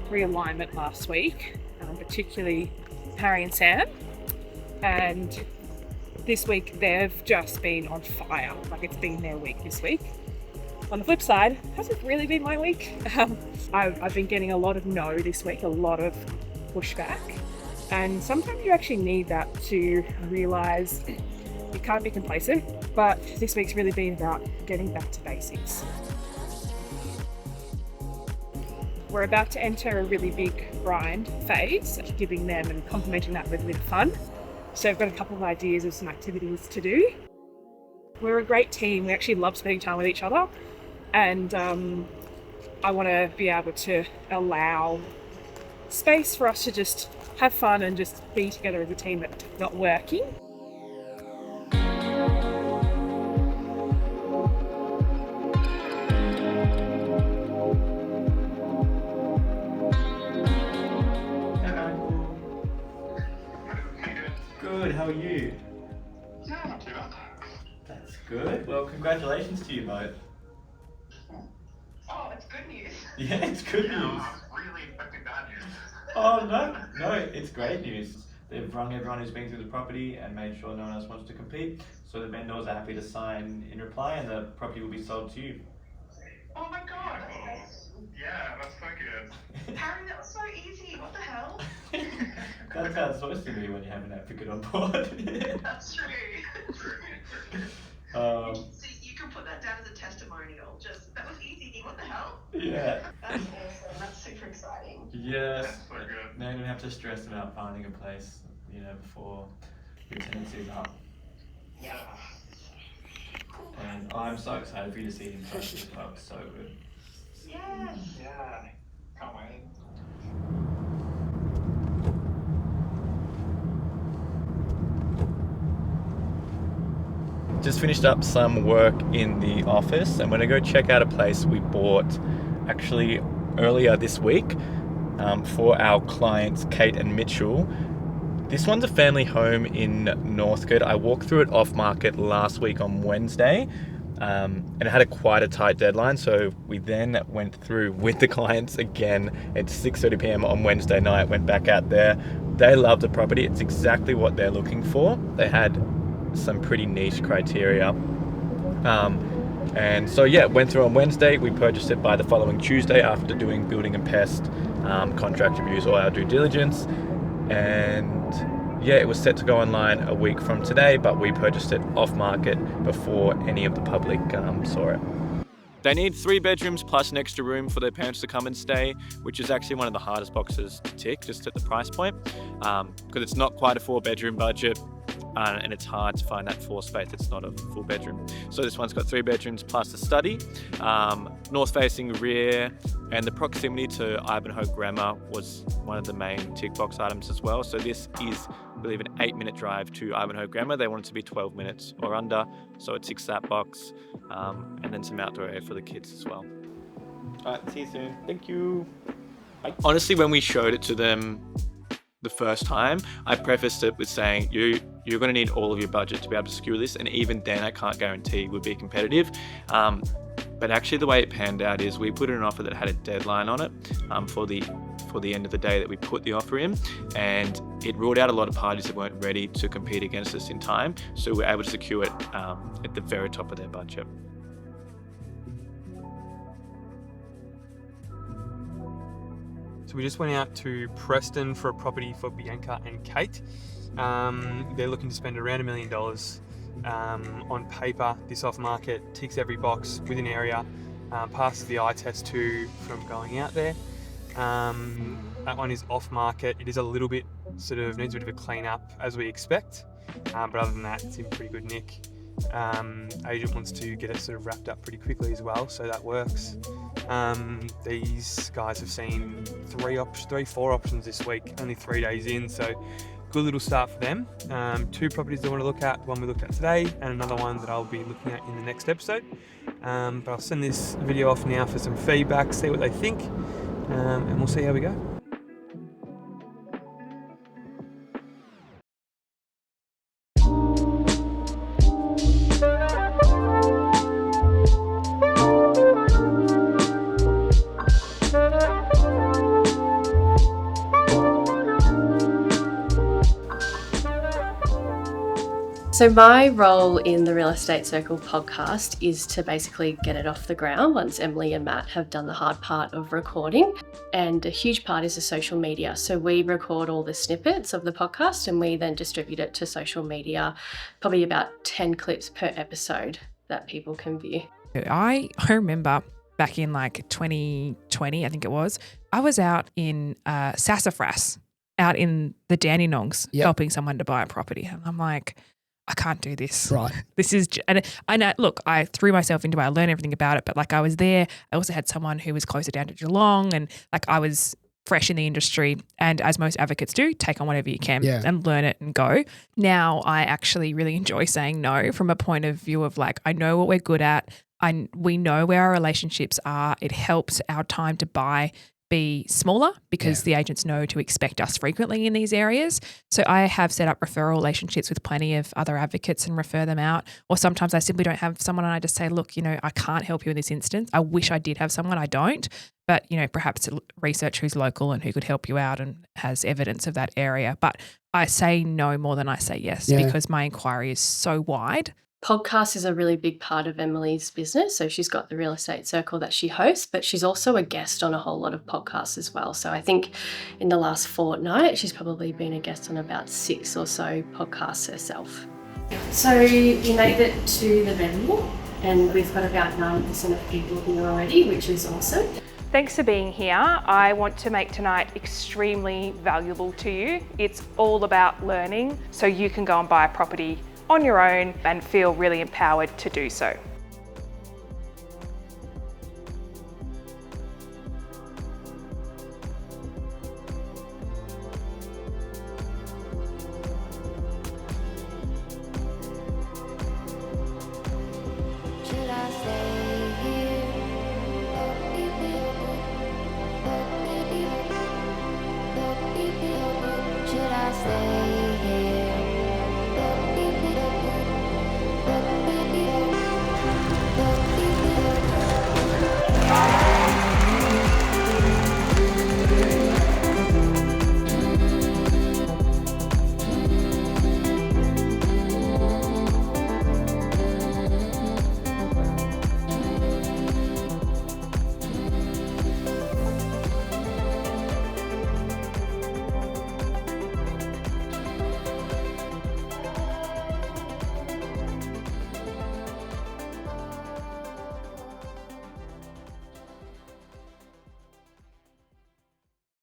Realignment last week, particularly Harry and Sam, and this week they've just been on fire. Like, it's been their week this week. On the flip side, hasn't really been my week. I've been getting a lot of no this week, a lot of pushback, and sometimes you actually need that to realise you can't be complacent. But this week's really been about getting back to basics. We're about to enter a really big grind phase, giving them and complementing that with a bit of fun. So I've got a couple of ideas of some activities to do. We're a great team. We actually love spending time with each other. And I want to be able to allow space for us to just have fun and just be together as a team, but not working. Good, how are you? Yeah, not too bad. That's good. Well, congratulations to you both. Oh, it's good news. Yeah, it's good news. I was really expecting bad news. Oh, no, it's great news. They've rung everyone who's been through the property and made sure no one else wants to compete. So the vendors are happy to sign in reply and the property will be sold to you. Oh my god. Yeah, that's so good. Harry, that was so easy. What the hell? That's how it's supposed to be when you have an advocate on board. That's true. Um, So you can put that down as a testimonial. Just, that was easy. What the hell? yeah. That's awesome. That's super exciting. Yes. That's so good. Now you don't have to stress about finding a place, before your tenancy's up. Yeah. And I'm so excited for you to see him play this club. So good. Yes. Yeah. Can't wait. Just finished up some work in the office and we're going to go check out a place we bought actually earlier this week for our clients Kate and Mitchell. This one's a family home in Northcote. I walked through it off market last week on Wednesday and it had quite a tight deadline, so we then went through with the clients again at 6:30 p.m. on Wednesday night, went back out there. They loved the property. It's exactly what they're looking for. They had some pretty niche criteria. And so went through on Wednesday. We purchased it by the following Tuesday after doing building and pest contract reviews, all our due diligence. And it was set to go online a week from today, but we purchased it off market before any of the public saw it. They need 3 bedrooms plus an extra room for their parents to come and stay, which is actually one of the hardest boxes to tick just at the price point, because it's not quite a 4-bedroom budget. And it's hard to find that 4 space that's not a full bedroom. So this one's got 3 bedrooms plus a study, north-facing rear, and the proximity to Ivanhoe Grammar was one of the main tick box items as well. So this is, I believe, an 8-minute drive to Ivanhoe Grammar. They want it to be 12 minutes or under, so it ticks that box, and then some outdoor area for the kids as well. All right, see you soon. Thank you. Bye. Honestly, when we showed it to them the first time, I prefaced it with saying you're going to need all of your budget to be able to secure this, and even then I can't guarantee would be competitive. But actually the way it panned out is we put in an offer that had a deadline on it for the end of the day that we put the offer in, and it ruled out a lot of parties that weren't ready to compete against us in time, so we were able to secure it at the very top of their budget. So we just went out to Preston for a property for Bianca and Kate. They're looking to spend around $1 million. On paper, this off-market ticks every box within area, passes the eye test too from going out there. That one is off-market. It is a little bit, needs a bit of a clean up as we expect, but other than that, it's in pretty good nick. Agent wants to get it wrapped up pretty quickly as well, so that works. These guys have seen 4 options this week, only 3 days in, so good little start for them. 2 properties they want to look at, one we looked at today and another one that I'll be looking at in the next episode. But I'll send this video off now for some feedback, see what they think, and we'll see how we go. So my role in the Real Estate Circle podcast is to basically get it off the ground once Emily and Matt have done the hard part of recording. And a huge part is the social media. So we record all the snippets of the podcast and we then distribute it to social media, probably about 10 clips per episode that people can view. I remember back in like 2020, I think it was, I was out in Sassafras, out in the Dandenongs, helping someone to buy a property. And I'm like, I can't do this. Right. This is, and I know, look, I threw myself into it. I learned everything about it, but like I was there. I also had someone who was closer down to Geelong and like I was fresh in the industry. And as most advocates do, take on whatever you can and learn it and go. Now I actually really enjoy saying no from a point of view of like, I know what we're good at. We know where our relationships are. It helps our time to buy be smaller because the agents know to expect us frequently in these areas. So I have set up referral relationships with plenty of other advocates and refer them out. Or sometimes I simply don't have someone and I just say, look, I can't help you in this instance. I wish I did have someone. I don't. But, perhaps research who's local and who could help you out and has evidence of that area. But I say no more than I say yes because my inquiry is so wide. Podcast is a really big part of Emily's business. So she's got the Real Estate Circle that she hosts, but she's also a guest on a whole lot of podcasts as well. So I think in the last fortnight, she's probably been a guest on about 6 or so podcasts herself. So we made it to the venue and we've got about 90% of people here already, which is awesome. Thanks for being here. I want to make tonight extremely valuable to you. It's all about learning so you can go and buy a property on your own and feel really empowered to do so.